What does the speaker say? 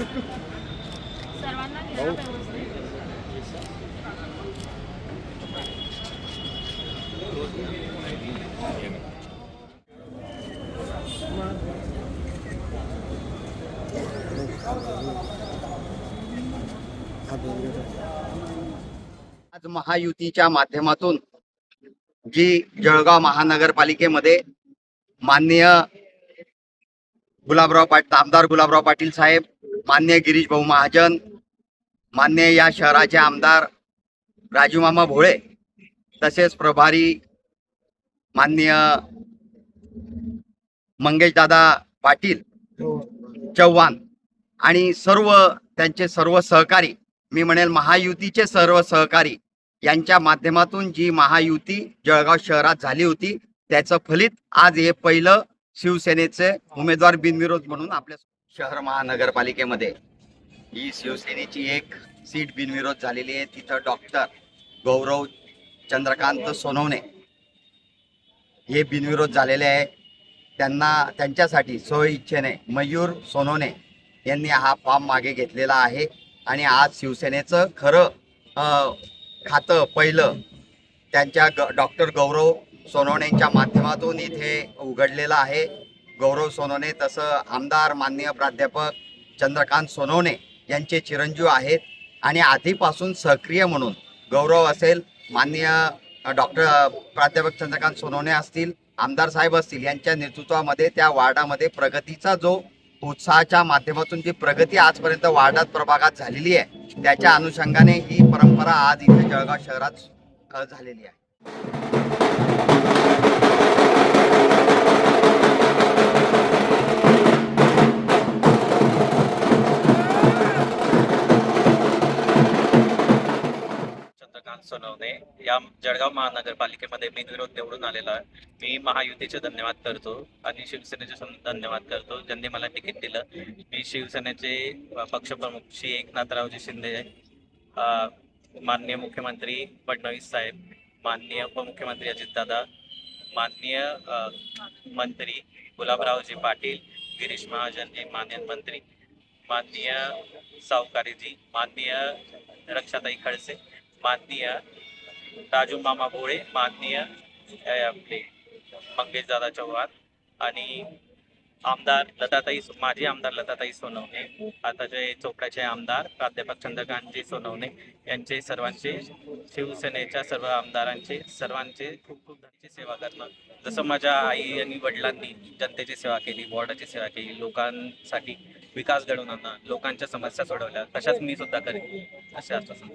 सर्वांना घ्या व्यवस्थित. आज महायुतीच्या माध्यमातून जी जळगाव महानगरपालिकेमध्ये माननीय आमदार गुलाबराव पाटील साहेब, माननीय गिरीश भाऊ महाजन, माननीय या शहराचे आमदार राजूमामा भोळे, तसेच प्रभारी माननीय मंगेशदादा पाटील चव्हाण आणि त्यांचे सर्व सहकारी, मी म्हणेल महायुतीचे सर्व सहकारी यांच्या माध्यमातून जी महायुती जळगाव शहरात झाली होती त्याचं फलित आज हे पहिलं शिवसेनेचे उमेदवार बिनविरोध म्हणून आपल्या शहर महानगरपालिकेमध्ये ही शिवसेनेची एक सीट बिनविरोध झालेली आहे. तिथं डॉक्टर गौरव चंद्रकांत सोनवणे हे बिनविरोध झालेले आहे. त्यांच्यासाठी स्वइच्छेने मयूर सोनवणे यांनी हा फॉर्म मागे घेतलेला आहे आणि आज शिवसेनेचं खरं खातं पहिलं त्यांच्या डॉक्टर गौरव सोनवणेंच्या माध्यमातून इथे उघडलेलं आहे. गौरव सोनवणे तसं आमदार माननीय प्राध्यापक चंद्रकांत सोनवणे यांचे चिरंजीव आहेत आणि आधीपासून सक्रिय म्हणून गौरव असेल, माननीय डॉक्टर प्राध्यापक चंद्रकांत सोनवणे असतील, आमदार साहेब असतील, यांच्या नेतृत्वामध्ये त्या वार्डामध्ये प्रगतीचा जो उत्साहाच्या माध्यमातून जी प्रगती आजपर्यंत वार्डात प्रभागात झालेली आहे त्याच्या अनुषंगाने ही परंपरा आज इथे जळगाव शहरात झालेली आहे. सोनवणे या जळगाव महानगरपालिकेमध्ये बिनविरोध निवडून आलेला आहे. मी महायुतीचे धन्यवाद करतो आणि शिवसेनेचे धन्यवाद करतो ज्यांनी मला तिकीट दिलं. मी शिवसेनेचे पक्षप्रमुख श्री एकनाथरावजी शिंदे, माननीय मुख्यमंत्री फडणवीस साहेब, माननीय उपमुख्यमंत्री अजितदादा, माननीय मंत्री गुलाबरावजी पाटील, गिरीश महाजनजी माननीय मंत्री, माननीय सावकारीजी, माननीय रक्षाताई खडसे, माननीय राजू मामा भोळे, माननीय आपले मंगेशदादा चव्हाण आणि माजी आमदार लताताई सोनवणे, आताचे चोपड्याचे आमदार प्राध्यापक चंद्रकांतजी सोनवणे यांचे सर्वांचे, शिवसेनेच्या सर्व आमदारांचे सर्वांचे खूप खूप सेवा करणं. जसं माझ्या आई आणि वडिलांनी जनतेची सेवा केली, वॉर्डाची सेवा केली, लोकांसाठी विकास घडवून आणणं, लोकांच्या समस्या सोडवल्या, तशाच मी सुद्धा करेन असे आश्वासन.